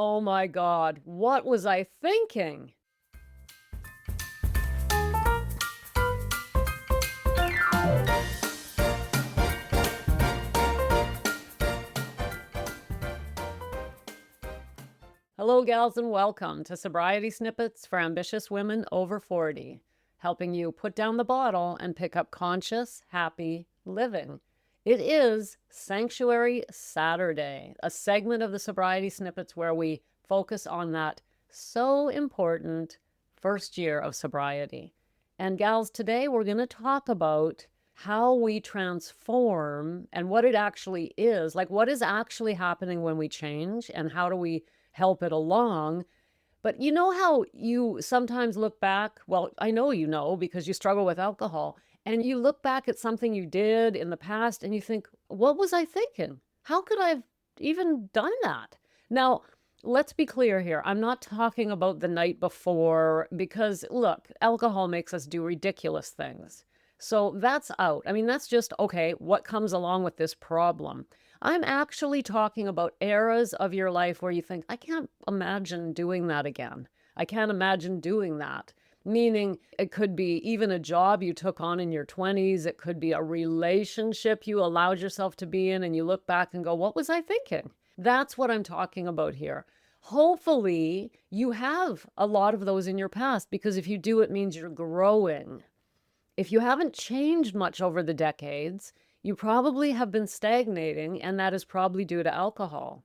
Oh my God, what was I thinking? Hello, gals, and welcome to Sobriety Snippets for Ambitious Women Over 40, helping you put down the bottle and pick up conscious, happy living. It is Sanctuary Saturday, a segment of the Sobriety Snippets where we focus on that so important first year of sobriety. And gals, today we're going to talk about how we transform and what it actually is, like what is actually happening when we change and how do we help it along. But you know how you sometimes look back? Well, I know you know because you struggle with alcohol, and you look back at something you did in the past and you think, what was I thinking? How could I have even done that? Now, let's be clear here. I'm not talking about the night before because, look, alcohol makes us do ridiculous things. So that's out. I mean, that's just, okay, what comes along with this problem? I'm actually talking about eras of your life where you think, I can't imagine doing that again. I can't imagine doing that. Meaning it could be even a job you took on in your 20s. It could be a relationship you allowed yourself to be in and you look back and go, what was I thinking? That's what I'm talking about here. Hopefully you have a lot of those in your past because if you do, it means you're growing. If you haven't changed much over the decades, you probably have been stagnating, and that is probably due to alcohol.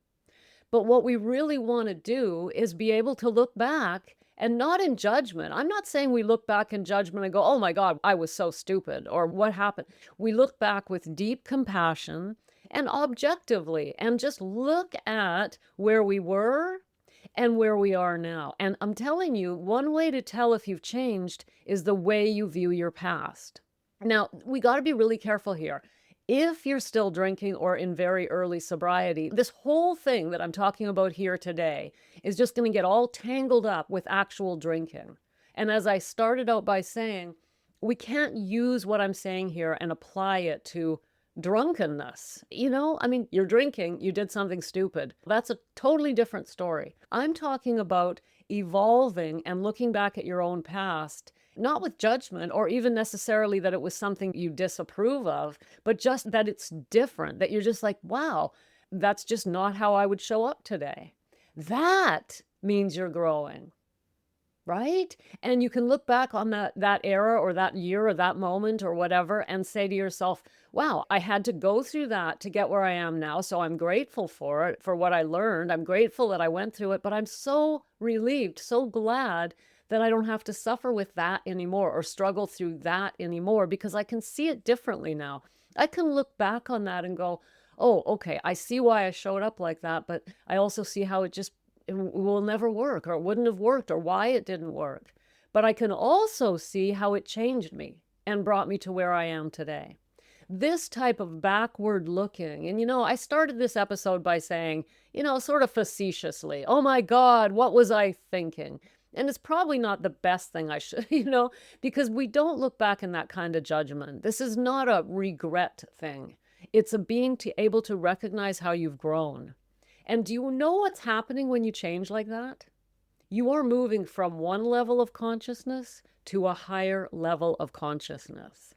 But what we really want to do is be able to look back and not in judgment. I'm not saying we look back in judgment and go, oh my God, I was so stupid, or what happened? We look back with deep compassion and objectively and just look at where we were and where we are now. And I'm telling you, one way to tell if you've changed is the way you view your past. Now, we got to be really careful here. If you're still drinking or in very early sobriety, this whole thing that I'm talking about here today is just going to get all tangled up with actual drinking. And as I started out by saying, we can't use what I'm saying here and apply it to drunkenness. I mean, you're drinking, you did something stupid. That's a totally different story. I'm talking about evolving and looking back at your own past, not with judgment or even necessarily that it was something you disapprove of, but just that it's different, that you're just like, wow, that's just not how I would show up today. That means you're growing. Right? And you can look back on that era or that year or that moment or whatever and say to yourself, wow, I had to go through that to get where I am now. So I'm grateful for it, for what I learned. I'm grateful that I went through it, but I'm so relieved, so glad that I don't have to suffer with that anymore or struggle through that anymore because I can see it differently now. I can look back on that and go, oh, okay, I see why I showed up like that, but I also see how it will never work or it wouldn't have worked or why it didn't work. But I can also see how it changed me and brought me to where I am today. This type of backward looking, and I started this episode by saying, sort of facetiously, oh my God, what was I thinking? And it's probably not the best thing I should, because we don't look back in that kind of judgment. This is not a regret thing. It's a being able to recognize how you've grown. And do you know what's happening when you change like that? You are moving from one level of consciousness to a higher level of consciousness,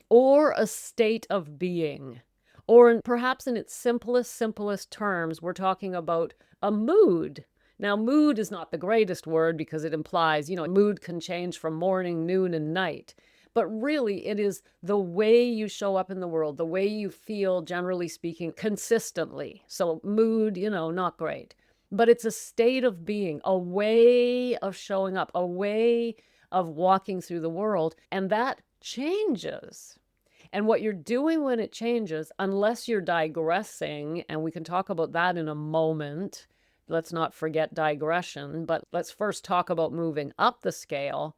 or a state of being, or perhaps in its simplest terms, we're talking about a mood. Now, mood is not the greatest word because it implies, mood can change from morning, noon, and night. But really, it is the way you show up in the world, the way you feel, generally speaking, consistently. So mood, not great. But it's a state of being, a way of showing up, a way of walking through the world. And that changes. And what you're doing when it changes, unless you're digressing, and we can talk about that in a moment, let's not forget digression, but let's first talk about moving up the scale.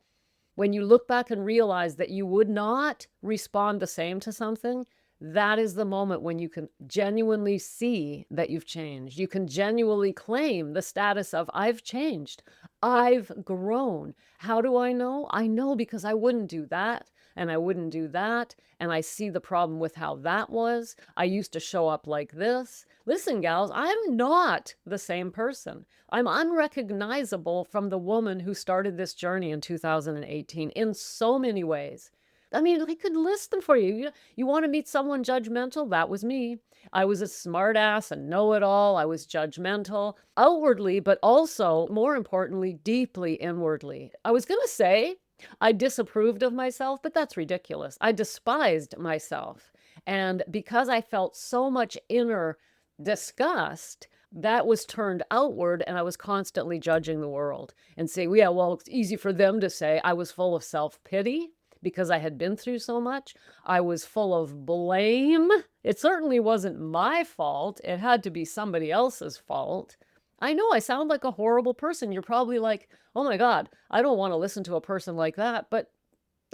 When you look back and realize that you would not respond the same to something, that is the moment when you can genuinely see that you've changed. You can genuinely claim the status of, I've changed. I've grown. How do I know? I know because I wouldn't do that. and I wouldn't do that. And I see the problem with how that was. I used to show up like this. Listen, gals, I'm not the same person. I'm unrecognizable from the woman who started this journey in 2018 in so many ways. I mean, I could list them for you. You want to meet someone judgmental? That was me. I was a smart ass and know-it-all. I was judgmental outwardly, but also, more importantly, deeply inwardly. I was going to say I disapproved of myself, but that's ridiculous. I despised myself. And because I felt so much inner disgust, that was turned outward, and I was constantly judging the world and saying, yeah, well, it's easy for them to say. I was full of self-pity because I had been through so much. I was full of blame. It certainly wasn't my fault. It had to be somebody else's fault. I know I sound like a horrible person. You're probably like, oh my God, I don't want to listen to a person like that. But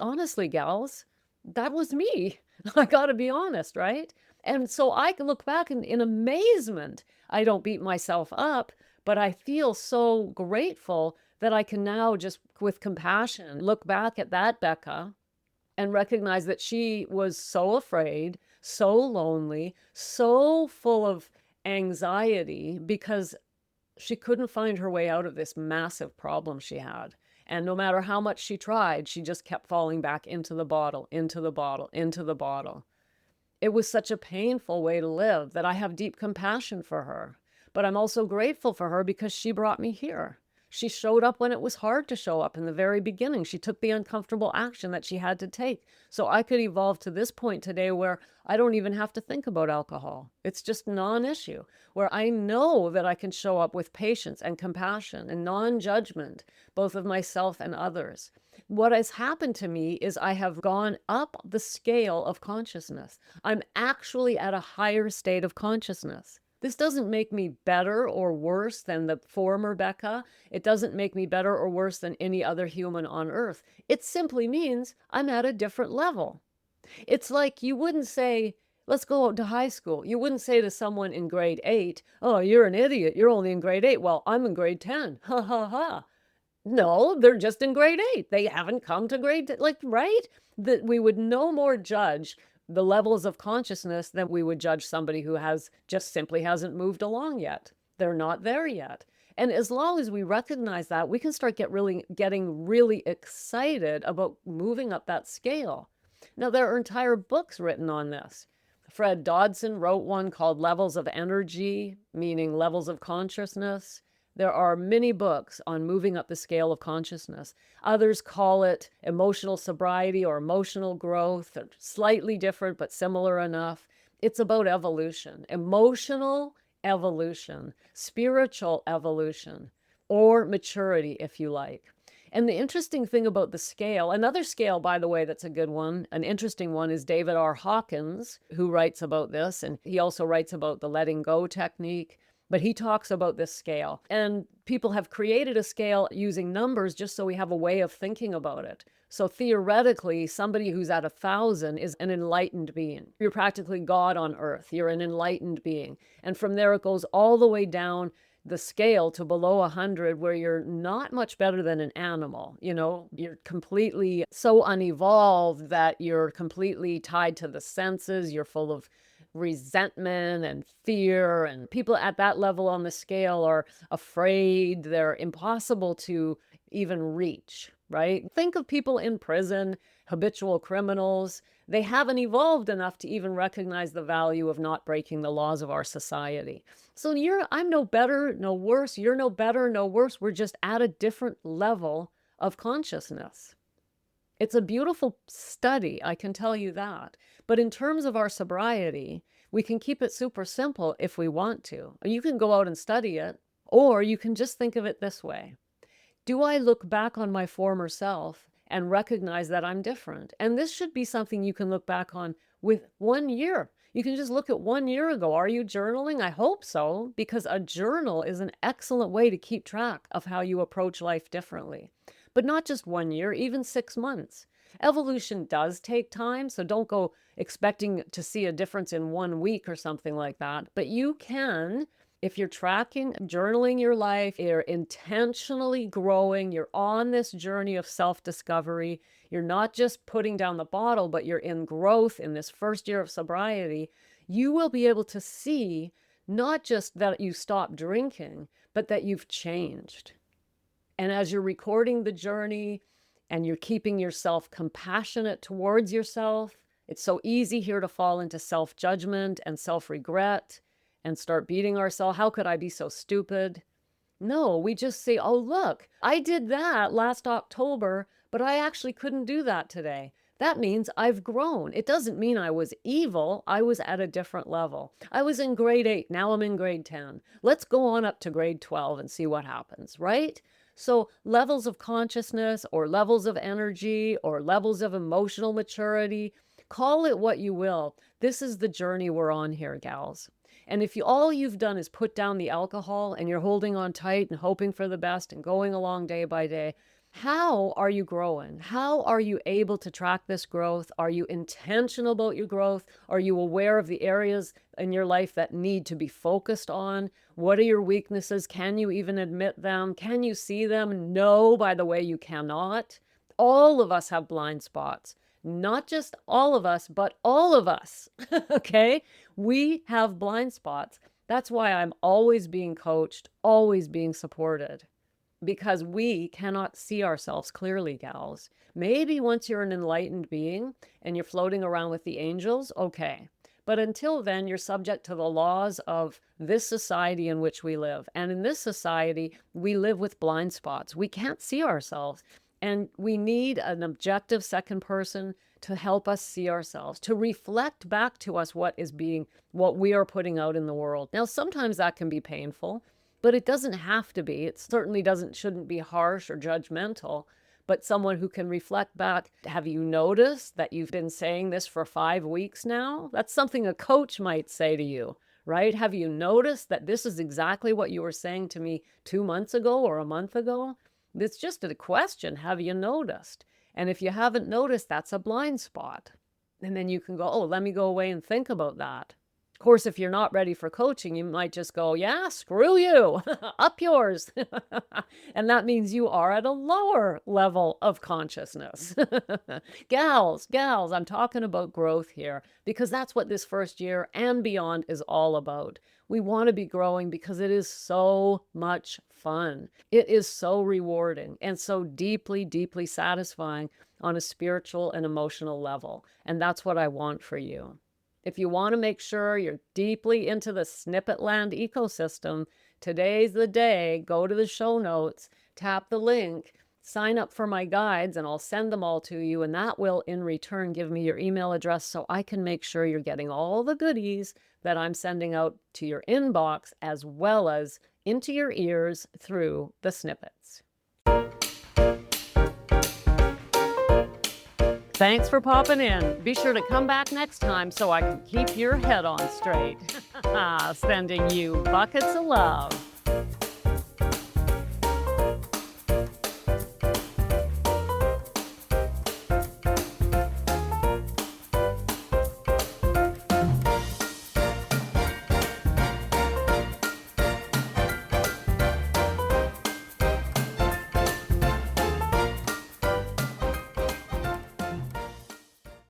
honestly, gals, that was me. I got to be honest, right? And so I can look back in amazement. I don't beat myself up, but I feel so grateful that I can now just with compassion look back at that Becca and recognize that she was so afraid, so lonely, so full of anxiety because she couldn't find her way out of this massive problem she had. And no matter how much she tried, she just kept falling back into the bottle, into the bottle, into the bottle. It was such a painful way to live that I have deep compassion for her. But I'm also grateful for her because she brought me here. She showed up when it was hard to show up in the very beginning. She took the uncomfortable action that she had to take. So I could evolve to this point today where I don't even have to think about alcohol. It's just non-issue, where I know that I can show up with patience and compassion and non-judgment, both of myself and others. What has happened to me is I have gone up the scale of consciousness. I'm actually at a higher state of consciousness. This doesn't make me better or worse than the former Becca. It doesn't make me better or worse than any other human on earth. It simply means I'm at a different level. It's like you wouldn't say, let's go out to high school. You wouldn't say to someone in grade 8, oh, you're an idiot. You're only in grade 8. Well, I'm in grade 10. Ha ha ha. No, they're just in grade 8. They haven't come to grade, like, right? That we would no more judge the levels of consciousness than we would judge somebody who has just simply hasn't moved along yet. They're not there yet. And as long as we recognize that, we can start getting really excited about moving up that scale. Now, there are entire books written on this. Fred Dodson wrote one called Levels of Energy, meaning levels of consciousness. There are many books on moving up the scale of consciousness. Others call it emotional sobriety or emotional growth, slightly different but similar enough. It's about evolution, emotional evolution, spiritual evolution, or maturity, if you like. And the interesting thing about the scale, another scale, by the way, that's a good one, an interesting one is David R. Hawkins, who writes about this. And he also writes about the letting go technique. But he talks about this scale. And people have created a scale using numbers just so we have a way of thinking about it. So theoretically, somebody who's at 1,000 is an enlightened being. You're practically God on earth. You're an enlightened being. And from there, it goes all the way down the scale to below 100, where you're not much better than an animal. You know, you're completely so unevolved that you're completely tied to the senses. You're full of resentment and fear, and people at that level on the scale are afraid. They're impossible to even reach, right? Think of people in prison, habitual criminals. They haven't evolved enough to even recognize the value of not breaking the laws of our society. So I'm no better, no worse. You're no better, no worse. We're just at a different level of consciousness. It's a beautiful study, I can tell you that. But in terms of our sobriety, we can keep it super simple if we want to. You can go out and study it, or you can just think of it this way. Do I look back on my former self and recognize that I'm different? And this should be something you can look back on with 1 year. You can just look at 1 year ago. Are you journaling? I hope so, because a journal is an excellent way to keep track of how you approach life differently. But not just 1 year, even 6 months. Evolution does take time, so don't go expecting to see a difference in 1 week or something like that. But you can If you're tracking, journaling your life, you're intentionally growing, you're on this journey of self-discovery, you're not just putting down the bottle, but you're in growth in this first year of sobriety, you will be able to see not just that you stopped drinking, but that you've changed. And as you're recording the journey and you're keeping yourself compassionate towards yourself, it's so easy here to fall into self-judgment and self-regret and start beating ourselves. How could I be so stupid? No, we just say, oh, look, I did that last October, but I actually couldn't do that today. That means I've grown. It doesn't mean I was evil. I was at a different level. I was in grade 8. Now I'm in grade 10. Let's go on up to grade 12 and see what happens, right? So levels of consciousness or levels of energy or levels of emotional maturity, call it what you will. This is the journey we're on here, gals. And if all you've done is put down the alcohol and you're holding on tight and hoping for the best and going along day by day, how are you growing? How are you able to track this growth? Are you intentional about your growth? Are you aware of the areas in your life that need to be focused on? What are your weaknesses? Can you even admit them? Can you see them? No, by the way, you cannot. All of us have blind spots. Not just all of us, but all of us, okay? We have blind spots. That's why I'm always being coached, always being supported, because we cannot see ourselves clearly, gals. Maybe once you're an enlightened being and you're floating around with the angels, okay. But until then, you're subject to the laws of this society in which we live. And in this society, we live with blind spots. We can't see ourselves. And we need an objective second person to help us see ourselves, to reflect back to us what we are putting out in the world. Now, sometimes that can be painful, but it doesn't have to be. It certainly shouldn't be harsh or judgmental, but someone who can reflect back. Have you noticed that you've been saying this for 5 weeks now? That's something a coach might say to you, right? Have you noticed that this is exactly what you were saying to me 2 months ago or a month ago? It's just a question. Have you noticed? And if you haven't noticed, that's a blind spot. And then you can go, oh, let me go away and think about that. Of course, if you're not ready for coaching, you might just go, yeah, screw you, up yours. And that means you are at a lower level of consciousness. Gals, I'm talking about growth here because that's what this first year and beyond is all about. We want to be growing because it is so much fun. It is so rewarding and so deeply, deeply satisfying on a spiritual and emotional level. And that's what I want for you. If you want to make sure you're deeply into the Snippet Land ecosystem, today's the day. Go to the show notes, tap the link, sign up for my guides, and I'll send them all to you. And that will, in return, give me your email address so I can make sure you're getting all the goodies that I'm sending out to your inbox as well as into your ears through the snippets. Thanks for popping in. Be sure to come back next time so I can keep your head on straight. Sending you buckets of love.